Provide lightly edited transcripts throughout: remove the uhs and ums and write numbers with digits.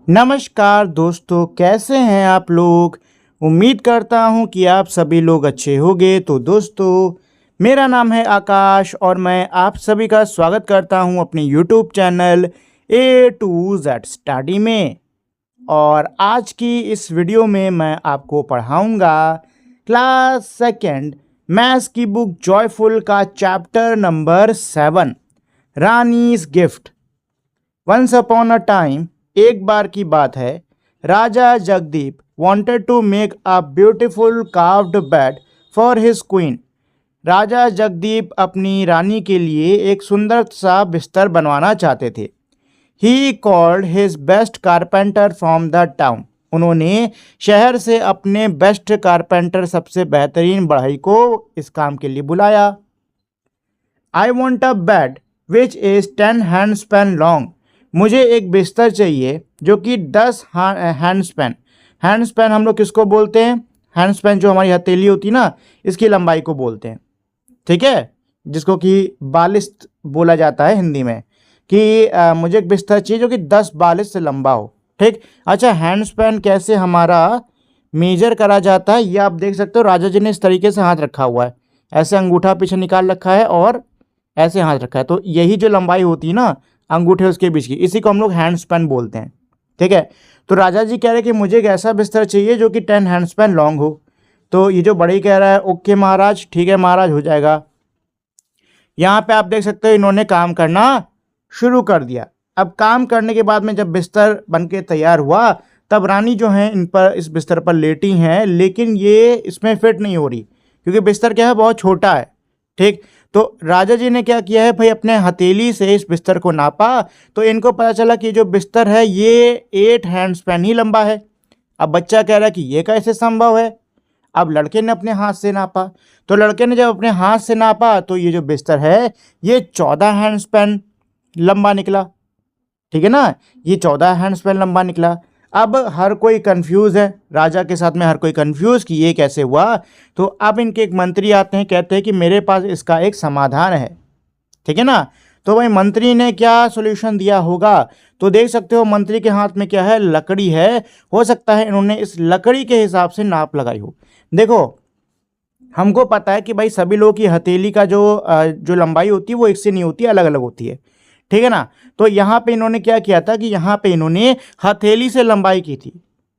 नमस्कार दोस्तों, कैसे हैं आप लोग। उम्मीद करता हूं कि आप सभी लोग अच्छे होंगे। तो दोस्तों, मेरा नाम है आकाश और मैं आप सभी का स्वागत करता हूं अपने YouTube channel A to Z study में। और आज की इस वीडियो में मैं आपको पढ़ाऊंगा क्लास सेकंड मैथ्स की बुक जॉयफुल का chapter number 7, Rani's gift. Once upon a time, एक बार की बात है, राजा Jagdeep wanted to make a beautiful carved bed for his queen। राजा जगदीप अपनी रानी के लिए एक सुंदर सा बिस्तर बनवाना चाहते थे। He called his best carpenter from the town। उन्होंने शहर से अपने बेस्ट कारपेंटर, सबसे बेहतरीन बढ़ई को इस काम के लिए बुलाया। I want a bed which is 10 handspan long। मुझे एक बिस्तर चाहिए जो कि 10 हैंडस्पैन हम लोग किसको बोलते हैं? हैंडस्पैन जो हमारी हथेली होती है ना, इसकी लंबाई को बोलते हैं। ठीक है, जिसको कि बालिस्त बोला जाता है हिंदी में, कि मुझे एक बिस्तर चाहिए जो कि 10 बालिस्त से लंबा हो। ठीक, अच्छा, हैंडस्पैन कैसे हमारा मेजर करा जाता है ये आप देख सकते हो। राजा जी ने इस तरीके से हाथ रखा हुआ है, ऐसे अंगूठा पीछे निकाल रखा है और ऐसे हाथ रखा है। तो यही जो लंबाई होती है ना अंगूठे उसके बीच की, इसी को हम लोग हैंडस्पैन बोलते हैं। ठीक है, तो राजा जी कह रहे कि मुझे एक ऐसा बिस्तर चाहिए जो कि 10 हैंडस्पैन लॉन्ग हो। तो ये जो बड़ी कह रहा है ओके महाराज, ठीक है महाराज, हो जाएगा। यहाँ पे आप देख सकते हो इन्होंने काम करना शुरू कर दिया। अब काम करने के बाद में जब बिस्तर बन के तैयार हुआ, तब रानी जो है इस बिस्तर पर लेटी हैं, लेकिन ये इसमें फिट नहीं हो रही क्योंकि बिस्तर क्या है, बहुत छोटा है। ठीक, तो राजा जी ने क्या किया है भाई, अपने हथेली से इस बिस्तर को नापा, तो इनको पता चला कि जो बिस्तर है ये 8 हैंडस्पैन ही लंबा है। अब बच्चा कह रहा है कि ये कैसे संभव है। अब लड़के ने अपने हाथ से नापा, तो लड़के ने जब अपने हाथ से नापा तो ये जो बिस्तर है ये 14 हैंडस्पैन लंबा निकला। ठीक है ना, ये 14 हैंडस्पैन लंबा निकला। अब हर कोई कंफ्यूज है, राजा के साथ में हर कोई कंफ्यूज कि ये कैसे हुआ। तो अब इनके एक मंत्री आते हैं, कहते हैं कि मेरे पास इसका एक समाधान है। ठीक है ना, तो भाई मंत्री ने क्या सॉल्यूशन दिया होगा, तो देख सकते हो मंत्री के हाथ में क्या है, लकड़ी है। हो सकता है इन्होंने इस लकड़ी के हिसाब से नाप लगाई हो। देखो, हमको पता है कि भाई सभी लोगों की हथेली का जो लंबाई होती है वो एक से नहीं होती, अलग अलग होती है। ठीक है ना, तो यहाँ पे इन्होंने क्या किया था कि यहाँ पे इन्होंने हथेली से लंबाई की थी।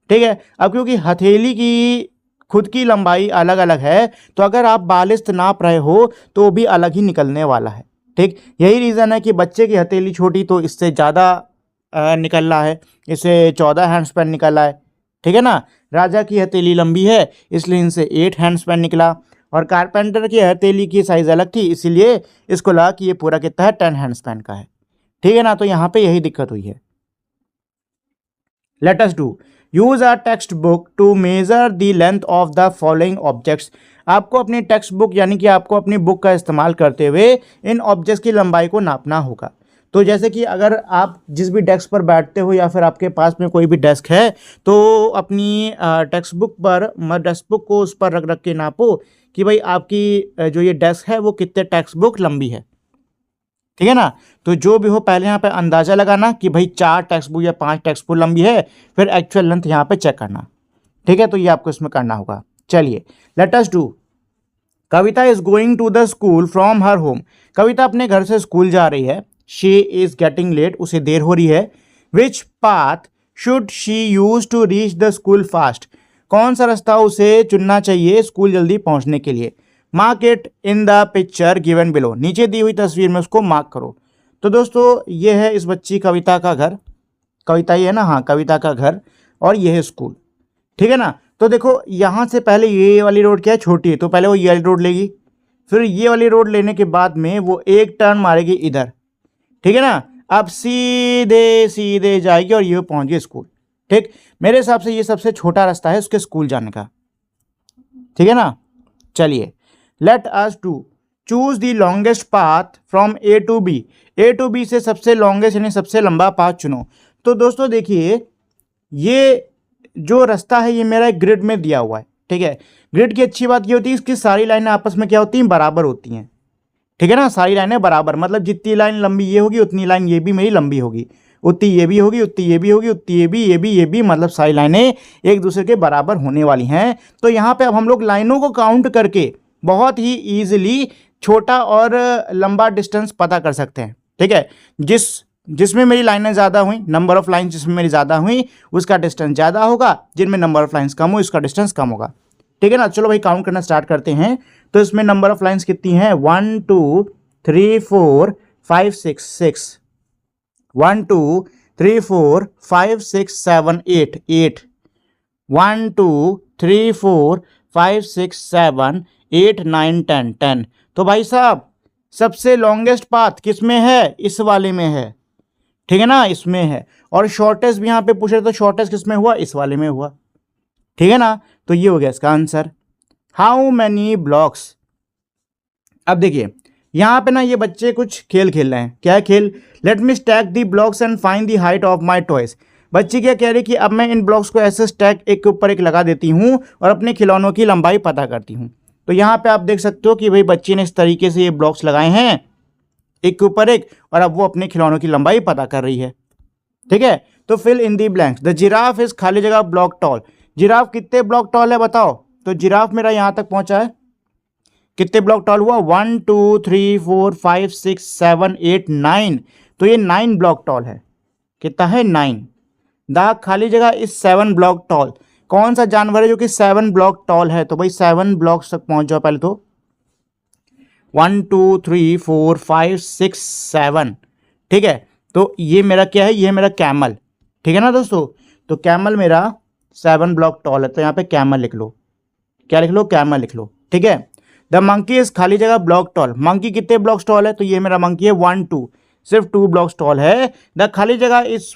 ठीक है, अब क्योंकि हथेली की खुद की लंबाई अलग अलग है, तो अगर आप बालिस्त नाप रहे हो तो भी अलग ही निकलने वाला है। ठीक, यही रीज़न है कि बच्चे की हथेली छोटी तो इससे ज़्यादा निकल रहा है, इससे 14 हैंडस्पैन निकला है। ठीक है ना, राजा की हथेली लंबी है इसलिए इनसे 8 हैंडस्पैन निकला, और कारपेंटर की हथेली की साइज़ अलग थी इसीलिए इसको लगा कि ये पूरा कितना है, 10 हैंडस्पैन का है। ठीक है ना, तो यहाँ पे यही दिक्कत हुई है। Let us do use a text book to measure the length of the following objects. आपको अपनी टेक्स्ट बुक यानी कि आपको अपनी बुक का इस्तेमाल करते हुए इन ऑब्जेक्ट्स की लंबाई को नापना होगा। तो जैसे कि अगर आप जिस भी डेस्क पर बैठते हो या फिर आपके पास में कोई भी डेस्क है, तो अपनी टेक्स्ट बुक को उस पर रख रख के नापो कि भाई आपकी जो ये डेस्क है वो कितने टेक्स्ट बुक लंबी है। ठीक है ना, तो जो भी हो पहले यहाँ पे अंदाज़ा लगाना कि भाई 4 टेक्स्ट बुक या 5 टेक्स्ट बुक लंबी है, फिर एक्चुअल लेंथ यहाँ पे चेक करना। ठीक है, तो ये आपको इसमें करना होगा। चलिए, let us do. Kavita is going to the school from her home. Kavita अपने घर से स्कूल जा रही है। शी इज गेटिंग लेट, उसे देर हो रही है। Which path should she use to reach the school fast. कौन सा रास्ता उसे चुनना चाहिए स्कूल जल्दी पहुंचने के लिए। Mark it in the picture given below. नीचे दी हुई तस्वीर में उसको मार्क करो। तो दोस्तों, ये है इस बच्ची कविता का घर। कविता ही है ना, हाँ, कविता का घर, और ये है स्कूल। ठीक है ना, तो देखो यहाँ से पहले ये वाली रोड क्या है, छोटी है, तो पहले वो ये वाली रोड लेगी, फिर ये वाली रोड लेने के बाद में वो एक टर्न मारेगी इधर। ठीक है ना, अब सीधे सीधे जाएगी और ये पहुँच गई स्कूल। ठीक, मेरे हिसाब से ये सबसे छोटा रास्ता है उसके स्कूल जाने का। ठीक है ना, चलिए, let us to choose the longest path from A to B. A to B से सबसे लॉन्गेस्ट यानी सबसे लंबा पाथ चुनो। तो दोस्तों देखिए, ये जो रास्ता है ये मेरा एक ग्रिड में दिया हुआ है। ठीक है, ग्रिड की अच्छी बात ये होती है इसकी सारी लाइनें आपस में क्या होती हैं, बराबर होती हैं। ठीक है ना, सारी लाइनें बराबर, मतलब जितनी लाइन लंबी ये होगी उतनी लाइन ये भी मेरी लंबी होगी। उतनी ये भी होगी, उतनी ये भी होगी, उतनी ये भी, मतलब सारी लाइनें एक दूसरे के बराबर होने वाली हैं। तो यहाँ पे अब हम लोग लाइनों को काउंट करके बहुत ही ईजिली छोटा और लंबा डिस्टेंस पता कर सकते हैं। ठीक है, जिसमें मेरी लाइनें ज़्यादा हुई, नंबर ऑफ लाइन्स जिसमें मेरी ज़्यादा हुई उसका डिस्टेंस ज़्यादा होगा, जिनमें नंबर ऑफ लाइन्स कम हुई उसका डिस्टेंस कम होगा। ठीक है ना, चलो भाई काउंट करना स्टार्ट करते हैं। तो इसमें नंबर ऑफ लाइन्स कितनी हैं, 1 2 3 4 5 6 6, 1 2 3 4 5 6 7 8 8, 1 2 3 4 5 6 7 8 9 10 10। तो भाई साहब सबसे लॉन्गेस्ट पाथ किस में है, इस वाले में है। ठीक है ना, इसमें है। और शॉर्टेस्ट भी यहाँ पे पूछ रहे तो शॉर्टेस्ट किस में हुआ, इस वाले में हुआ। ठीक है ना, तो ये हो गया इसका आंसर। How many blocks. अब देखिए यहाँ पे ना ये बच्चे कुछ खेल खेल रहे हैं। क्या खेल, let me stack the blocks and find the height of my toys. बच्चे क्या कह रहे कि अब मैं इन ब्लॉक्स को ऐसे स्टैक एक के ऊपर एक लगा देती हूँ और अपने खिलौनों की लंबाई पता करती हूँ। तो यहाँ पे आप देख सकते हो कि भाई बच्चे ने इस तरीके से ये ब्लॉक्स लगाए हैं एक के ऊपर एक, और अब वो अपने खिलौनों की लंबाई पता कर रही है। ठीक है, तो fill in the blanks. The giraffe is खाली जगह ब्लॉक टॉल। जिराफ कितने ब्लॉक टॉल है बताओ। तो जिराफ मेरा यहाँ तक पहुँचा है, कितने ब्लॉक टॉल हुआ, 1 2 3 4 5 6 7 8 9। तो ये 9 ब्लॉक टॉल है। कितना है, 9। द खाली जगह इज 7 ब्लॉक टॉल। कौन सा जानवर है जो कि 7 ब्लॉक टॉल है। तो भाई 7 ब्लॉक्स तक पहुंच जाओ पहले तो, 1 2 3 4 5 6 7। ठीक है, तो ये मेरा क्या है, ये मेरा कैमल। ठीक है ना दोस्तों, तो कैमल मेरा 7 ब्लॉक टॉल है। तो यहाँ पे कैमल लिख लो, क्या लिख लो, कैमल लिख लो। ठीक है, द मंकी इज खाली जगह ब्लॉक टॉल। मंकी कितने ब्लॉक टॉल है, तो ये मेरा मंकी है 1 2, सिर्फ 2 ब्लॉक टॉल है। द खाली जगह इज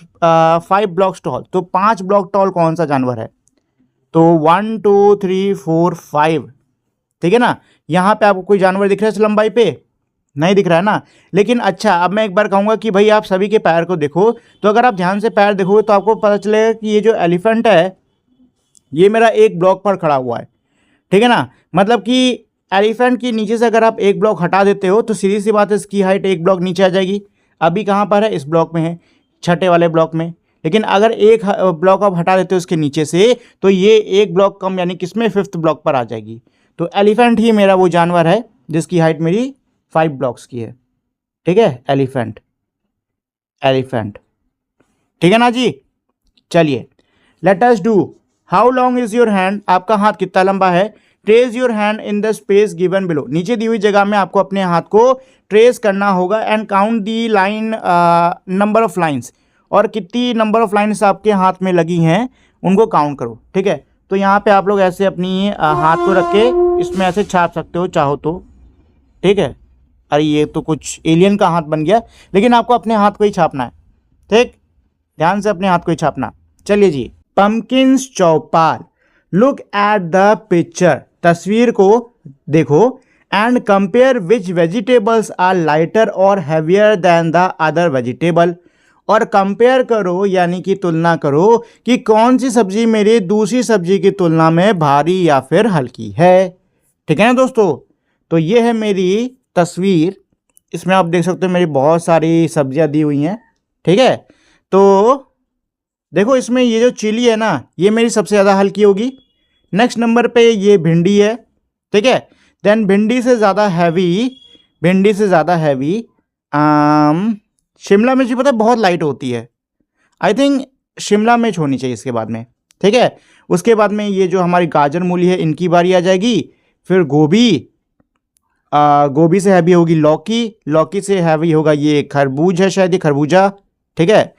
5 ब्लॉक टॉल। तो 5 ब्लॉक टॉल कौन सा जानवर है, तो 1 2 3 4 5। ठीक है ना, यहाँ पे आपको कोई जानवर दिख रहा है इस लंबाई पे, नहीं दिख रहा है ना। लेकिन अच्छा, अब मैं एक बार कहूँगा कि भाई आप सभी के पैर को देखो। तो अगर आप ध्यान से पैर देखोगे तो आपको पता चलेगा कि ये जो एलिफेंट है ये मेरा एक ब्लॉक पर खड़ा हुआ है। ठीक है ना, मतलब कि एलिफेंट की नीचे से अगर आप एक ब्लॉक हटा देते हो तो सीधी सी बात है इसकी हाइट एक ब्लॉक नीचे आ जाएगी। अभी कहाँ पर है, इस ब्लॉक में है, छठे वाले ब्लॉक में। लेकिन अगर एक ब्लॉक आप हटा देते हो इसके नीचे से तो ये एक ब्लॉक कम, यानी किसमें, 5th ब्लॉक पर आ जाएगी। तो एलिफेंट ही मेरा वो जानवर है जिसकी हाइट मेरी 5 ब्लॉक्स की है। ठीक है, एलिफेंट, एलिफेंट। ठीक है ना जी, चलिए let us do. How long is your hand, आपका हाथ कितना लंबा है। Trace your hand in the space given below. नीचे दी हुई जगह में आपको अपने हाथ को ट्रेस करना होगा। And count the line, number of lines, और कितनी नंबर ऑफ लाइन्स आपके हाथ में लगी हैं उनको काउंट करो। ठीक है, तो यहाँ पे आप लोग ऐसे अपनी हाथ को रख के इसमें ऐसे छाप सकते हो चाहो तो। ठीक है, अरे ये तो कुछ एलियन का हाथ बन गया, लेकिन आपको अपने हाथ को ही छापना है। ठीक, ध्यान से अपने हाथ को ही छापना। चलिए जी, पम्पकिन्स चौपाल। लुक एट द पिक्चर, तस्वीर को देखो। And compare which vegetables are lighter और heavier than the other vegetable. और कंपेयर करो यानी कि तुलना करो कि कौन सी सब्जी मेरी दूसरी सब्जी की तुलना में भारी या फिर हल्की है। ठीक है ना दोस्तों, तो ये है मेरी तस्वीर। इसमें आप देख सकते हो मेरी बहुत सारी सब्जियां दी हुई हैं। ठीक है, तो देखो इसमें ये जो चिली है ना ये मेरी सबसे ज़्यादा हल्की होगी। नेक्स्ट नंबर पे ये भिंडी है। ठीक है, देन भिंडी से ज़्यादा हैवी शिमला मिर्च, पता है बहुत लाइट होती है। आई थिंक शिमला मिर्च होनी चाहिए इसके बाद में। ठीक है, उसके बाद में ये जो हमारी गाजर मूली है इनकी बारी आ जाएगी। फिर गोभी से हैवी होगी लौकी से हैवी होगा ये खरबूज है, शायद ये खरबूजा। ठीक है,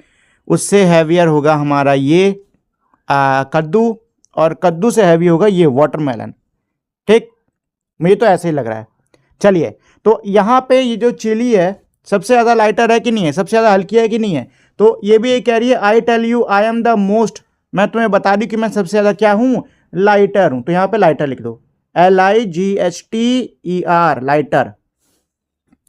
उससे हैवियर होगा हमारा ये कद्दू, और कद्दू से हैवी होगा ये वाटरमेलन। ठीक, मुझे तो ऐसे ही लग रहा है। चलिए, तो यहाँ पे ये जो चिली है सबसे ज़्यादा लाइटर है कि नहीं है, सबसे ज़्यादा हल्की है कि नहीं है। तो ये भी कह रही है I tell you I am the most, मैं तुम्हें बता दी कि मैं सबसे ज़्यादा क्या हूँ, लाइटर हूँ। तो यहाँ पे लाइटर लिख दो, LIGHTER, लाइटर।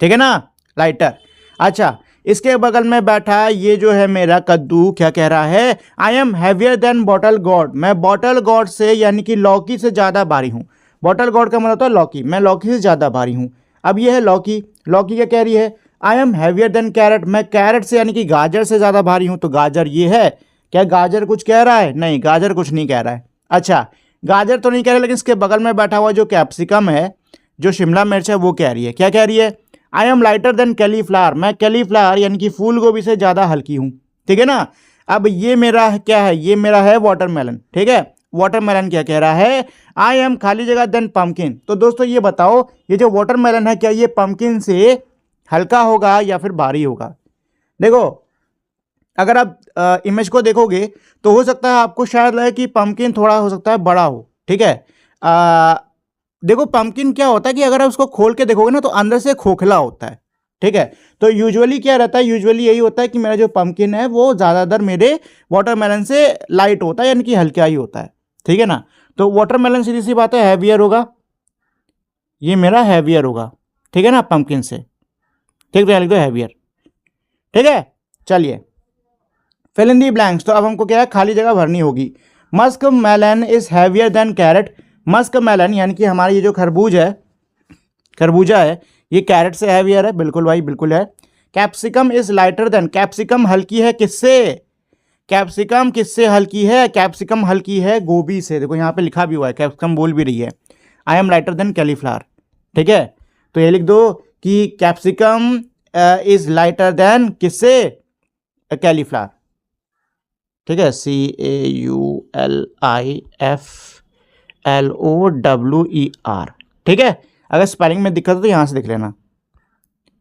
ठीक है ना, लाइटर। अच्छा, इसके बगल में बैठा है ये जो है मेरा कद्दू, क्या कह रहा है, I am heavier then bottle God, मैं बॉटल गॉड से यानी कि लौकी से ज़्यादा भारी हूँ। बॉटल गॉड का मतलब होता है लौकी, मैं लौकी से ज़्यादा भारी हूँ। अब ये है लौकी क्या कह रही है, I am heavier than carrot, मैं कैरेट से यानी कि गाजर से ज़्यादा भारी हूँ। तो गाजर ये है, क्या गाजर कुछ कह रहा है? नहीं, गाजर कुछ नहीं कह रहा है। अच्छा, गाजर तो नहीं कह रहा, लेकिन इसके बगल में बैठा हुआ जो कैप्सिकम है, जो शिमला मिर्च है, वो कह रही है। क्या कह रही है? I M lighter than cauliflower, मैं कैलीफ्लावर यानी कि फूल गोभी से ज़्यादा हल्की हूँ। ठीक है ना। अब ये मेरा क्या है? ये मेरा है वाटरमेलन। ठीक है, वाटरमेलन क्या कह रहा है? आई एम खाली जगह देन पम्पकिन। तो दोस्तों ये बताओ, ये जो वाटरमेलन है, क्या ये पम्पकिन से हल्का होगा या फिर भारी होगा? देखो, अगर आप इमेज को देखोगे तो हो सकता है आपको शायद लगे कि पम्पकिन थोड़ा हो सकता है बड़ा हो। ठीक है, देखो पम्पकिन क्या होता है कि अगर आप उसको खोल के देखोगे ना तो अंदर से खोखला होता है। ठीक है, तो यूजुअली क्या रहता है? यूजुअली यही होता है कि मेरा जो पम्पकिन है वो ज़्यादातर मेरे वाटरमेलन से लाइट होता है, यानी कि हल्का ही होता है। ठीक है ना। तो वाटरमेलन सीधी सी बात है हैवियर होगा, ये मेरा हैवियर होगा। ठीक है ना, पम्पकिन से। ठीक, तो यहाँ लिख दो हैवियर। ठीक है, चलिए फिल इन दी ब्लैंक्स। तो अब हमको क्या है? खाली जगह भरनी होगी। Musk melon is heavier than carrot. Musk melon यानी कि हमारा ये जो खरबूजा है, ये कैरेट से हैवियर है। बिल्कुल भाई, बिल्कुल है। Capsicum is lighter then, capsicum हल्की है किससे? कैप्सिकम किससे हल्की है? कैप्सिकम हल्की है गोभी से। देखो यहाँ पे लिखा भी हुआ है, कैप्सिकम बोल भी रही है। I M lighter than cauliflower. ठीक है, तो ये लिख दो कि कैप्सिकम इज लाइटर देन किससे? कैलीफ्लावर। ठीक है, CAULIFLOWER। ठीक है, अगर स्पेलिंग में दिक्कत हो तो यहाँ से देख लेना,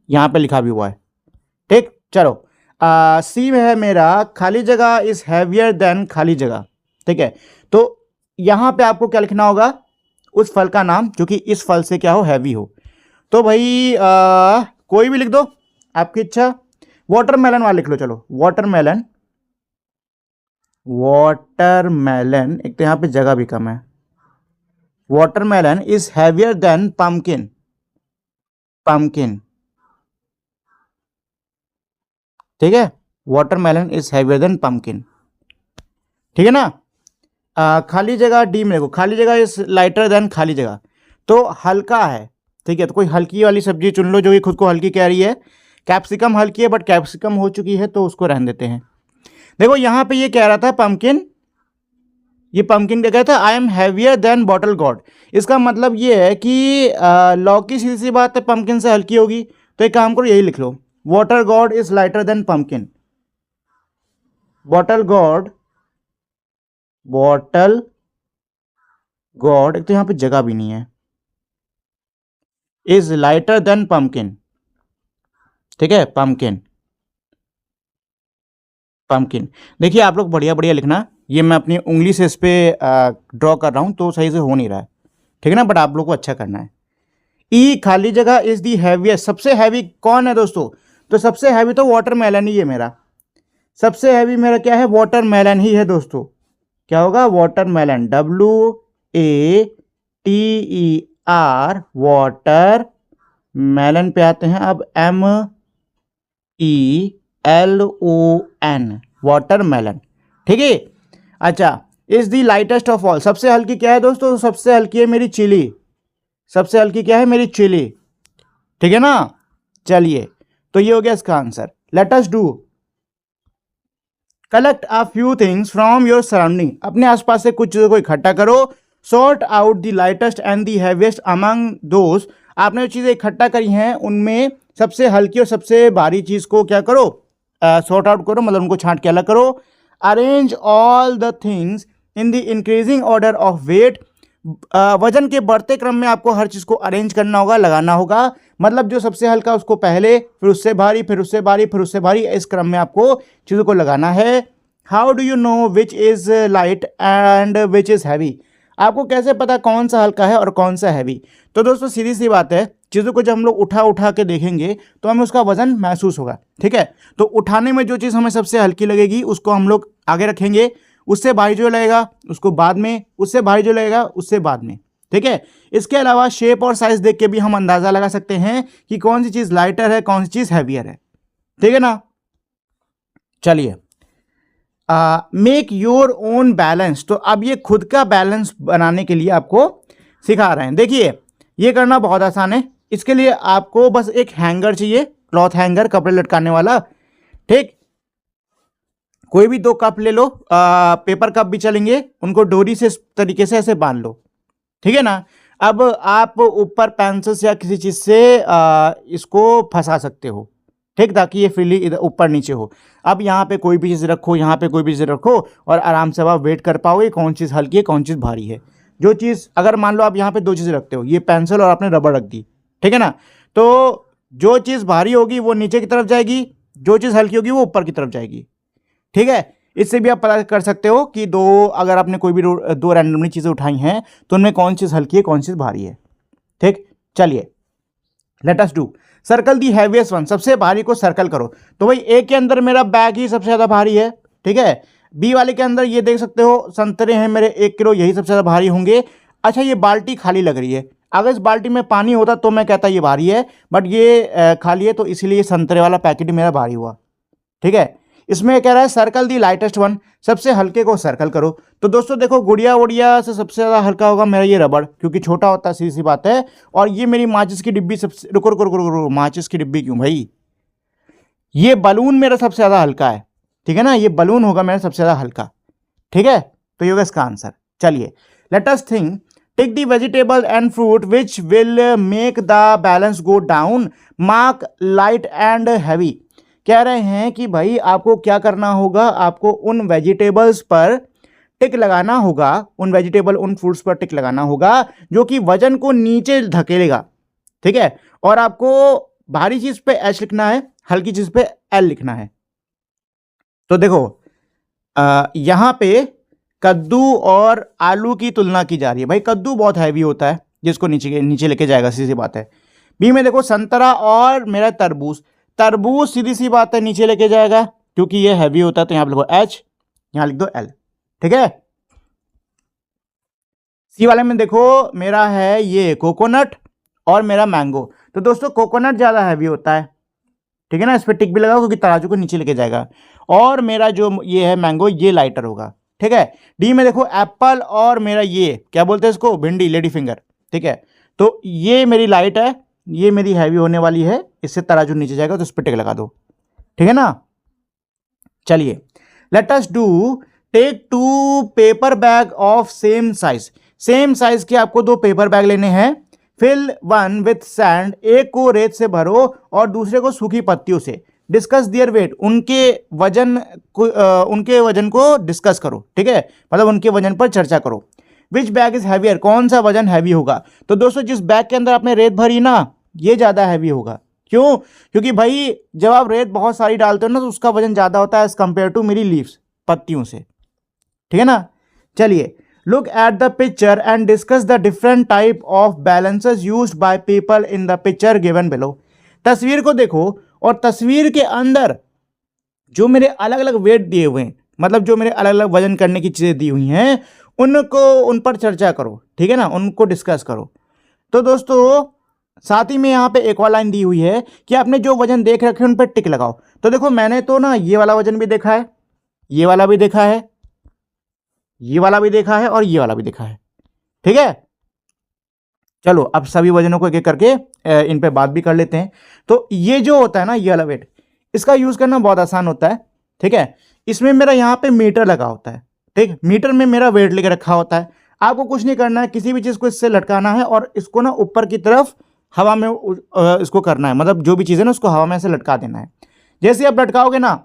यहाँ पे लिखा भी हुआ है। ठीक, चलो सी में है मेरा खाली जगह इज हैवियर देन खाली जगह। ठीक है, तो यहाँ पे आपको क्या लिखना होगा? उस फल का नाम जो कि इस फल से क्या हो? हैवी हो। तो भाई कोई भी लिख दो, आपकी इच्छा। वाटरमेलन वाला लिख लो। चलो वाटरमेलन, एक तो यहाँ पे जगह भी कम है। Watermelon is heavier then pumpkin. ठीक है, watermelon is heavier then pumpkin. ठीक है ना। खाली जगह डी में देखो, खाली जगह इज लाइटर देन खाली जगह, तो हल्का है। ठीक है, तो कोई हल्की वाली सब्जी चुन लो जो कि खुद को हल्की कह रही है। कैप्सिकम हल्की है, बट कैप्सिकम हो चुकी है तो उसको रहने देते हैं। देखो यहाँ पे ये कह रहा था पम्पकिन, ये पम्पकिन क्या कहता है? I am heavier then bottle God. इसका मतलब ये है कि लौकी सीधी सी बात है पम्पकिन से हल्की होगी। तो एक काम करो, यही लिख लो, water gourd is lighter than pumpkin. Bottle gourd, एक तो यहाँ पे जगह भी नहीं है, इज लाइटर देन पम्पकिन। ठीक है, पम्पकिन। देखिए आप लोग बढ़िया बढ़िया लिखना, ये मैं अपनी उंगली से इस पर ड्रॉ कर रहा हूँ तो सही से हो नहीं रहा है। ठीक है ना, बट आप लोग को अच्छा करना है। ई खाली जगह इज दी हैवीएस्ट, सबसे हैवी कौन है दोस्तों? तो सबसे हैवी तो वाटरमेलन ही है मेरा। सबसे हैवी मेरा क्या है? वाटरमेलन ही है दोस्तों। क्या होगा? वाटरमेलन, WATER, वाटर मेलन पे आते हैं अब, MELON, वाटरमेलन। ठीक है, अच्छा is the lightest of all, सबसे हल्की क्या है दोस्तों? सबसे हल्की है मेरी चिली। सबसे हल्की क्या है? मेरी चिली। ठीक है ना। चलिए, तो ये हो गया इसका answer. Late us do collect a few things from your surrounding, अपने आसपास से कुछ चीज़ों को इकट्ठा करो। Sort out the lightest and the heaviest among those, आपने जो चीज़ें इकट्ठा करी हैं उनमें सबसे हल्की और सबसे भारी चीज़ को क्या करो? सॉर्ट आउट करो, मतलब उनको छांट के अलग करो। Arrange all the things in the increasing order of weight, वजन के बढ़ते क्रम में आपको हर चीज़ को अरेंज करना होगा, लगाना होगा। मतलब जो सबसे हल्का उसको पहले, फिर उससे भारी, फिर उससे भारी, फिर उससे भारी, इस क्रम में आपको चीज़ों को लगाना है। How do you know which is light and which is heavy, आपको कैसे पता कौन सा हल्का है और कौन सा हैवी? तो दोस्तों सीधी सी बात है, चीज़ों को जब हम लोग उठा उठा के देखेंगे तो हमें उसका वजन महसूस होगा। ठीक है, तो उठाने में जो चीज़ हमें सबसे हल्की लगेगी उसको हम लोग आगे रखेंगे, उससे भारी जो लगेगा उसको बाद में, उससे भारी जो लगेगा उससे बाद में। ठीक है, इसके अलावा शेप और साइज देख के भी हम अंदाज़ा लगा सकते हैं कि कौन सी चीज़ लाइटर है, कौन सी चीज़ हैवियर है। ठीक है ना। चलिए, मेक योर ओन बैलेंस, तो अब ये खुद का बैलेंस बनाने के लिए आपको सिखा रहे हैं। देखिए ये करना बहुत आसान है। इसके लिए आपको बस एक हैंगर चाहिए, क्लॉथ हैंगर, कपड़े लटकाने वाला। ठीक, कोई भी 2 कप ले लो, पेपर कप भी चलेंगे, उनको डोरी से इस तरीके से ऐसे बांध लो, ठीक है ना। अब आप ऊपर पेंसिल या किसी चीज से इसको फंसा सकते हो, ठीक, ताकि ये फ्रीली इधर ऊपर नीचे हो। अब यहाँ पे कोई भी चीज़ रखो, यहाँ पे कोई भी चीज़ रखो, और आराम से आप वेट कर पाओगे कौन चीज़ हल्की है कौन चीज़ भारी है। जो चीज़, अगर मान लो आप यहाँ पे 2 चीज़ें रखते हो, ये पेंसिल और आपने रबड़ रख दी, ठीक है ना, तो जो चीज़ भारी होगी वो नीचे की तरफ जाएगी, जो चीज़ हल्की होगी वो ऊपर की तरफ जाएगी, ठीक है। इससे भी आप पता कर सकते हो कि अगर आपने कोई भी 2 रैंडमली चीज़ें उठाई हैं तो उनमें कौन चीज़ हल्की है कौन चीज़ भारी है, ठीक। चलिए, let us do circle the heaviest one, सबसे भारी को सर्कल करो। तो भाई ए के अंदर मेरा बैग ही सबसे ज़्यादा भारी है, ठीक है। बी वाले के अंदर ये देख सकते हो संतरे हैं मेरे 1 किलो, यही सबसे ज़्यादा भारी होंगे। अच्छा, ये बाल्टी खाली लग रही है, अगर इस बाल्टी में पानी होता तो मैं कहता ये भारी है, बट ये खाली है तो इसीलिए संतरे वाला पैकेट मेरा भारी हुआ, ठीक है। इसमें कह रहा है सर्कल दी लाइटेस्ट वन, सबसे हल्के को सर्कल करो। तो दोस्तों देखो, गुड़िया वुड़िया से सबसे ज़्यादा हल्का होगा मेरा ये रबड़, क्योंकि छोटा होता है, सीधी सी बात है। और ये मेरी माचिस की डिब्बी सबसे, रुको रुको रुको रुको, माचिस की डिब्बी क्यों भाई, ये बलून मेरा सबसे ज़्यादा हल्का है, ठीक है ना, ये बलून होगा मेरा सबसे ज़्यादा हल्का, ठीक है। तो ये होगा इसका आंसर। चलिए, let us think, take the vegetable and fruit which will make the balance go down, mark light and heavy. कह रहे हैं कि भाई आपको क्या करना होगा, आपको उन वेजिटेबल्स पर टिक लगाना होगा, उन वेजिटेबल उन फ्रूट्स पर टिक लगाना होगा जो कि वजन को नीचे धकेलेगा, ठीक है। और आपको भारी चीज पे एच लिखना है, हल्की चीज पे एल लिखना है। तो देखो, यहां पे कद्दू और आलू की तुलना की जा रही है। भाई कद्दू बहुत हैवी होता है, जिसको नीचे लेके जाएगा, सीधी सी बात है। बी में देखो संतरा और मेरा तरबूज, तरबूज सीधी सी बात है नीचे लेके जाएगा क्योंकि ये हैवी होता है, तो यहां पे लिखो एच, यहां लिख दो एल, ठीक है। सी वाले में देखो मेरा है ये कोकोनट और मेरा मैंगो। तो दोस्तों कोकोनट ज्यादा हैवी होता है, ठीक है ना, इस पर टिक भी लगाओ क्योंकि तराजू को नीचे लेके जाएगा। और मेरा जो ये है मैंगो, ये लाइटर होगा, ठीक है। डी में देखो एप्पल और मेरा ये क्या बोलते हैं इसको, भिंडी, लेडी फिंगर, ठीक है। तो ये मेरी लाइट है, ये मेरी हैवी होने वाली है, इससे तराजू नीचे जाएगा तो इस पर टिक लगा दो, ठीक है ना। चलिए, let us do take 2 paper bag of same size, same size के आपको 2 पेपर बैग लेने हैं। फिल वन विथ सैंड, एक को रेत से भरो और दूसरे को सूखी पत्तियों से। डिस्कस दियर वेट, उनके वजन को डिस्कस करो, ठीक है, मतलब उनके वजन पर चर्चा करो। विच बैग इज हैवियर, कौन सा वजन हैवी होगा। तो दोस्तों जिस बैग के अंदर आपने रेत भरी ना, ये ज्यादा हैवी होगा। क्यों? क्योंकि भाई जब आप रेत बहुत सारी डालते हो ना तो उसका वजन ज्यादा होता है एज कंपेयर टू मेरी लीव्स, पत्तियों से, ठीक है ना। चलिए, look at the picture and discuss the different type of balances used by people in the picture given below. तस्वीर को देखो और तस्वीर के अंदर जो मेरे अलग अलग वेट दिए हुए हैं, मतलब जो मेरे अलग अलग वजन करने की चीजें दी हुई हैं, उन पर चर्चा करो, ठीक है ना, उनको डिस्कस करो। तो दोस्तों साथ ही में यहाँ पे एक और लाइन दी हुई है कि आपने जो वजन देख रखे उन पर टिक लगाओ। तो देखो मैंने तो ना ये वाला वजन भी देखा है, ये वाला भी देखा है, ये वाला भी देखा है और ये वाला भी देखा है, ठीक है। चलो अब सभी वजनों को एक एक करके इन पे बात भी कर लेते हैं। तो ये जो होता है ना, ये वाला वेट, इसका यूज करना बहुत आसान होता है, ठीक है। इसमें मेरा यहाँ पे मीटर लगा होता है, ठीक, मीटर में मेरा वेट लेके रखा होता है। आपको कुछ नहीं करना है, किसी भी चीज को इससे लटकाना है और इसको ना ऊपर की तरफ हवा में इसको करना है, मतलब जो भी चीज़ है ना उसको हवा में ऐसे लटका देना है। जैसे आप लटकाओगे ना,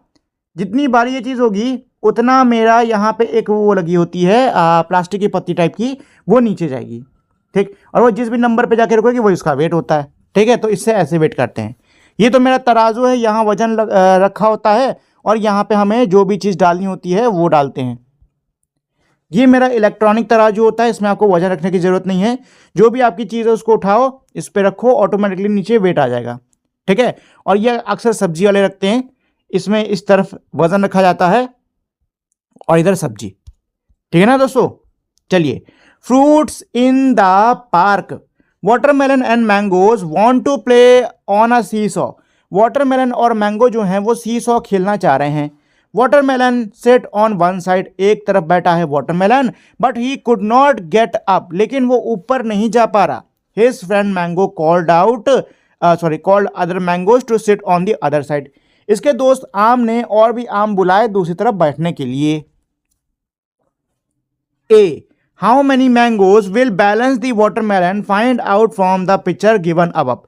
जितनी बारी ये चीज़ होगी उतना मेरा यहाँ पे एक वो लगी होती है प्लास्टिक की पत्ती टाइप की, वो नीचे जाएगी, ठीक। और वो जिस भी नंबर पे जाके रुकेगी वो इसका वेट होता है, ठीक है। तो इससे ऐसे वेट करते हैं। ये तो मेरा तराजू है, यहाँ वजन रखा होता है और यहाँ पे हमें जो भी चीज़ डालनी होती है वो डालते हैं। ये मेरा इलेक्ट्रॉनिक तराजू होता है, इसमें आपको वजन रखने की जरूरत नहीं है, जो भी आपकी चीज़ है उसको उठाओ, इस पे रखो, ऑटोमेटिकली नीचे वेट आ जाएगा, ठीक है। और ये अक्सर सब्जी वाले रखते हैं, इसमें इस तरफ वजन रखा जाता है और इधर सब्जी, ठीक है ना दोस्तों। चलिए, fruits in the park, watermelon and mangoes want to play on a seesaw. Watermelon और मैंगो जो हैं वो सी सॉ खेलना चाह रहे हैं। Watermelon set on one side, एक तरफ बैठा है watermelon, but he could not get up, लेकिन वो ऊपर नहीं जा पा रहा। His friend mango called out sorry called other mangoes to sit on the other side. इसके दोस्त आम ने और भी आम बुलाए दूसरी तरफ बैठने के लिए। A, how many mangoes will balance the watermelon, find out from the picture given above.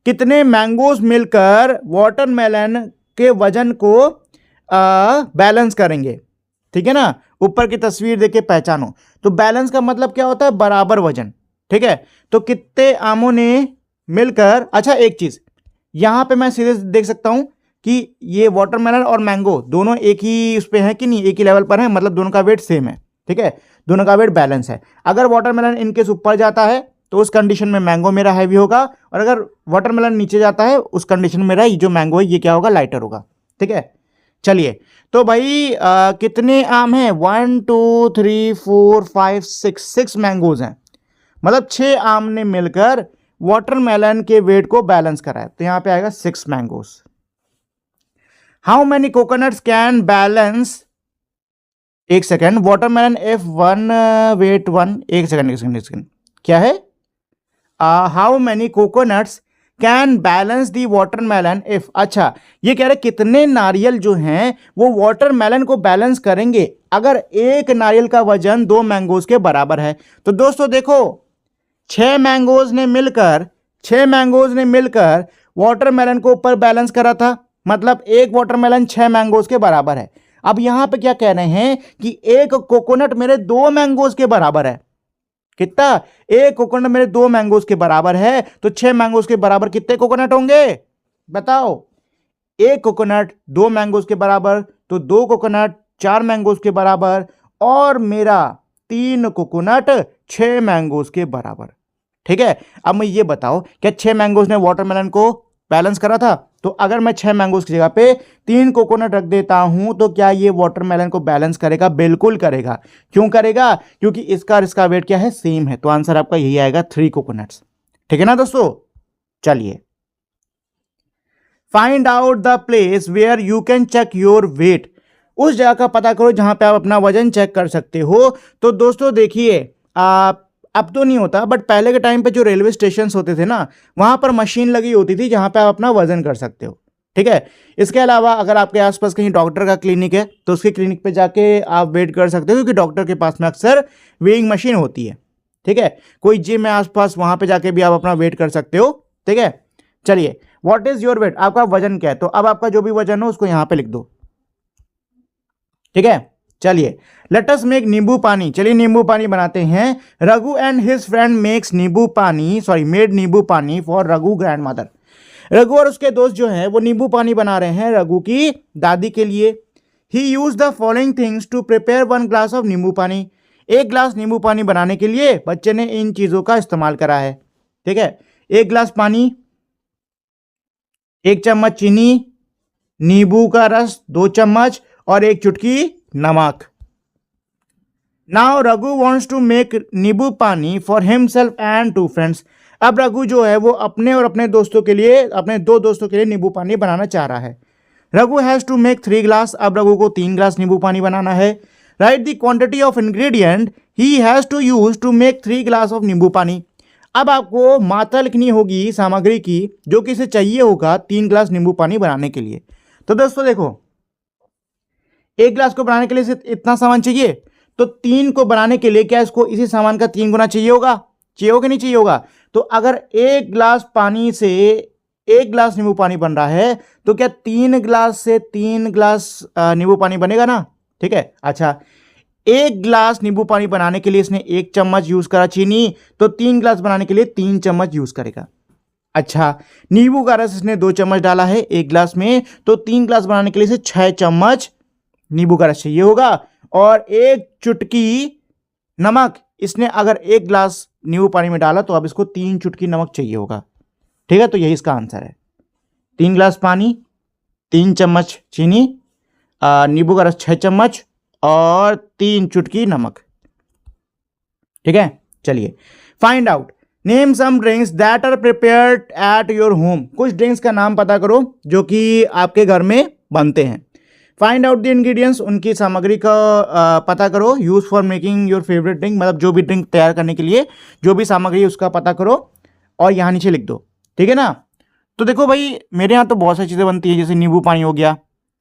कितने मैंगोज मिलकर वाटरमेलन के वजन को बैलेंस करेंगे, ठीक है ना। ऊपर की तस्वीर देख के पहचानो। तो बैलेंस का मतलब क्या होता है, बराबर वजन, ठीक है। तो कितने आमों ने मिलकर, अच्छा एक चीज यहां पे मैं सीधे देख सकता हूं कि ये वाटरमेलन और मैंगो दोनों एक ही उस पे है कि नहीं, एक ही लेवल पर है, मतलब दोनों का वेट सेम है, ठीक है, दोनों का वेट बैलेंस है। अगर वाटरमेलन इनकेस ऊपर जाता है तो उस कंडीशन में मैंगो मेरा हैवी होगा, और अगर वाटरमेलन नीचे जाता है उस कंडीशन में मेरा जो मैंगो है ये क्या होगा, लाइटर होगा, ठीक है। चलिए तो भाई कितने आम हैं, 1 2 3 4 5 6 मैंगोज हैं, मतलब 6 आम ने मिलकर वाटरमेलन के वेट को बैलेंस करा है। तो यहां पे आएगा 6 mangoes. How many coconuts can balance, एक second, watermelon if one weight 1, एक सेकेंड क्या है, how many coconuts can balance the watermelon if, अच्छा ये कह रहे कितने नारियल जो हैं वो वाटरमेलन को बैलेंस करेंगे अगर एक नारियल का वजन 2 मैंगोज के बराबर है। तो दोस्तों देखो 6 मैंगोज ने मिलकर वाटरमेलन को ऊपर बैलेंस करा था, मतलब एक वाटरमेलन 6 मैंगोज के बराबर है। अब यहां पे क्या कह रहे हैं कि एक कोकोनट मेरे 2 मैंगोज के बराबर है। कितना, एक कोकोनट मेरे 2 मैंगोज के बराबर है, तो 6 मैंगोज के बराबर कितने कोकोनट होंगे बताओ। एक कोकोनट 2 मैंगोज के बराबर, तो 2 कोकोनट 4 मैंगोज के बराबर, और मेरा 3 कोकोनट 6 मैंगोज के बराबर, ठीक है। अब मैं ये बताओ क्या 6 मैंगोज ने वाटरमेलन को बैलेंस करा था, तो अगर मैं 6 मैंगोज की जगह पे 3 कोकोनट रख देता हूं तो क्या ये वाटरमेलन को बैलेंस करेगा, बिल्कुल करेगा। क्यों करेगा, क्योंकि इसका वेट क्या है, सेम है। तो आंसर आपका यही आएगा 3 कोकोनट्स, ठीक है ना दोस्तों। चलिए find out the place where you can check your weight, उस जगह का पता करो जहां पे आप अपना वजन चेक कर सकते हो। तो दोस्तों देखिए अब तो नहीं होता, बट पहले के टाइम पे जो रेलवे स्टेशन होते थे ना, वहां पर मशीन लगी होती थी जहां पे आप अपना वजन कर सकते हो, ठीक है। इसके अलावा अगर आपके आसपास कहीं डॉक्टर का क्लिनिक है तो उसके क्लिनिक पे जाके आप वेट कर सकते हो, क्योंकि डॉक्टर के पास में अक्सर वेइंग मशीन होती है, ठीक है। कोई जिम है आसपास, वहां पे जाके भी आप अपना वेट कर सकते हो, ठीक है। चलिए व्हाट इज योर वेट, आपका वजन क्या है, तो अब आपका जो भी वजन हो उसको यहां पे लिख दो, ठीक है। चलिए लेट अस मेक नींबू पानी, चलिए नींबू पानी बनाते हैं। Raghu and his friend made नींबू पानी फॉर रघु ग्रैंडमदर। रघु और उसके दोस्त जो हैं वो नींबू पानी बना रहे हैं रघु की दादी के लिए। He use the following things to prepare 1 glass of nimbu pani, 1 glass नींबू पानी बनाने के लिए बच्चे ने इन चीजों का इस्तेमाल करा है, ठीक है। 1 ग्लास पानी, 1 चम्मच चीनी, नींबू का रस 2 चम्मच और 1 चुटकी नमक। Now Raghu wants to make nimbu pani for himself and 2 friends. अब रघु जो है वो अपने और अपने दोस्तों के लिए, अपने 2 दोस्तों के लिए नींबू पानी बनाना चाह रहा है। Raghu has to make 3 glass, अब रघु को 3 ग्लास नींबू पानी बनाना है। Write the quantity of ingredient he has to use to make 3 glass of nimbu pani. अब आपको मात्रा लिखनी होगी सामग्री की जो कि इसे चाहिए होगा 3 ग्लास नींबू पानी बनाने के लिए। तो दोस्तों देखो 1 ग्लास को बनाने के लिए इतना सामान चाहिए, तो 3 को बनाने के लिए क्या इसको इसी सामान का 3 गुना चाहिए होगा कि नहीं चाहिए होगा। तो अगर 1 ग्लास पानी से 1 ग्लास नींबू पानी बन रहा है तो क्या 3 ग्लास से 3 ग्लास नींबू पानी बनेगा ना, ठीक है। अच्छा 1 ग्लास नींबू पानी बनाने के लिए इसने 1 चम्मच यूज करा चीनी, तो 3 ग्लास बनाने के लिए 3 चम्मच यूज करेगा। अच्छा नींबू का रस इसने 2 चम्मच डाला है 1 ग्लास में, तो 3 ग्लास बनाने के लिए इसे 6 चम्मच नींबू का रस चाहिए होगा। और 1 चुटकी नमक इसने अगर 1 ग्लास नींबू पानी में डाला तो अब इसको 3 चुटकी नमक चाहिए होगा, ठीक है। तो यही इसका आंसर है, 3 ग्लास पानी, 3 चम्मच चीनी, नींबू का रस 6 चम्मच और 3 चुटकी नमक, ठीक है। चलिए find out, name some drinks that are prepared at your home, कुछ ड्रिंक्स का नाम पता करो जो कि आपके घर में बनते हैं। फाइंड आउट द इंग्रेडिएंट्स, उनकी सामग्री का पता करो। Use for making your favourite drink, मतलब जो भी ड्रिंक तैयार करने के लिए जो भी सामग्री है उसका पता करो और यहाँ नीचे लिख दो, ठीक है ना। तो देखो भाई, मेरे यहाँ तो बहुत सारी चीज़ें बनती है, जैसे नींबू पानी हो गया,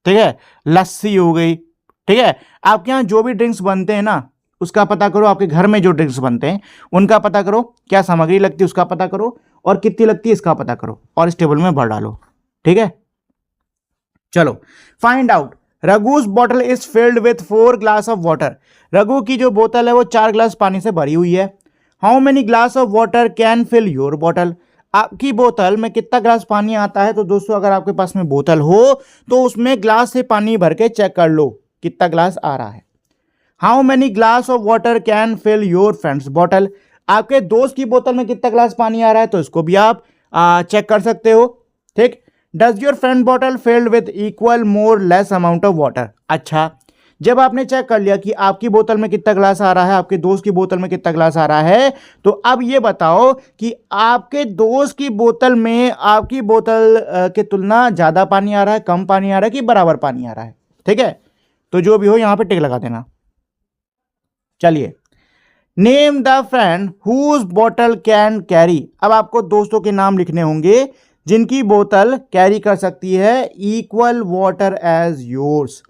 ठीक है, लस्सी हो गई, ठीक है। आपके यहाँ जो भी ड्रिंक्स बनते हैं ना, उसका पता करो। आपके घर में जो ड्रिंक्स बनते हैं उनका पता करो, क्या सामग्री लगती है उसका पता करो, और कितनी लगती है इसका पता करो, और इस टेबल में भर डालो, ठीक है। चलो, find out Raghu's bottle is filled with 4 glass of water. Raghu की जो बोतल है वो 4 ग्लास पानी से भरी हुई है। How many glass of water can fill your bottle. आपकी बोतल में कितना ग्लास पानी आता है। तो दोस्तों, अगर आपके पास में बोतल हो तो उसमें ग्लास से पानी भर के चेक कर लो कितना ग्लास आ रहा है। How many glass of water can fill your friends bottle. आपके दोस्त की बोतल में कितना ग्लास पानी आ रहा है, तो इसको भी आप चेक कर सकते हो, ठीक। Does your friend bottle filled with equal more less amount of water. अच्छा, जब आपने चेक कर लिया कि आपकी बोतल में कितना ग्लास आ रहा है, आपके दोस्त की बोतल में कितना ग्लास आ रहा है, तो अब ये बताओ कि आपके दोस्त की बोतल में आपकी बोतल की तुलना ज़्यादा पानी आ रहा है, कम पानी आ रहा है, कि बराबर पानी आ रहा है, ठीक है। तो जो भी हो यहाँ पे टिक लगा देना। चलिए, name the friend whose bottle can carry. अब आपको दोस्तों के नाम लिखने होंगे जिनकी बोतल कैरी कर सकती है इक्वल वाटर एज योर्स।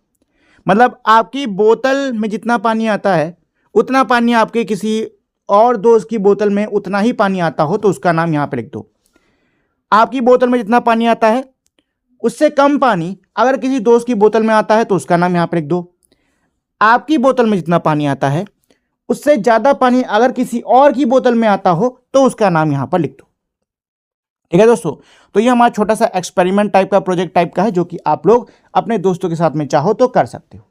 मतलब आपकी बोतल में जितना पानी आता है उतना पानी आपके किसी और दोस्त की बोतल में उतना ही पानी आता हो, तो उसका नाम यहां पे लिख दो। आपकी बोतल में जितना पानी आता है उससे कम पानी अगर किसी दोस्त की बोतल में आता है तो उसका नाम यहां पे लिख दो। आपकी बोतल में जितना पानी आता है उससे ज्यादा पानी अगर किसी और की बोतल में आता हो तो उसका नाम यहां पर लिख दो, ठीक है दोस्तों। तो ये हमारा छोटा सा एक्सपेरिमेंट टाइप का, प्रोजेक्ट टाइप का है, जो कि आप लोग अपने दोस्तों के साथ में चाहो तो कर सकते हो,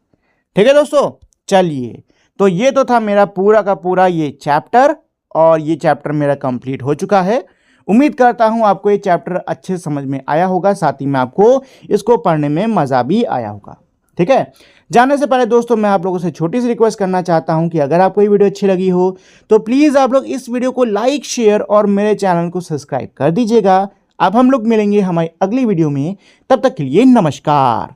ठीक है दोस्तों। चलिए, तो ये तो था मेरा पूरा का पूरा ये चैप्टर, और ये चैप्टर मेरा कंप्लीट हो चुका है। उम्मीद करता हूं आपको ये चैप्टर अच्छे समझ में आया होगा, साथ ही में आपको इसको पढ़ने में मज़ा भी आया होगा, ठीक है। जाने से पहले दोस्तों, मैं आप लोगों से छोटी सी रिक्वेस्ट करना चाहता हूं कि अगर आपको ये वीडियो अच्छी लगी हो तो प्लीज़ आप लोग इस वीडियो को लाइक, शेयर और मेरे चैनल को सब्सक्राइब कर दीजिएगा। अब हम लोग मिलेंगे हमारी अगली वीडियो में, तब तक के लिए नमस्कार।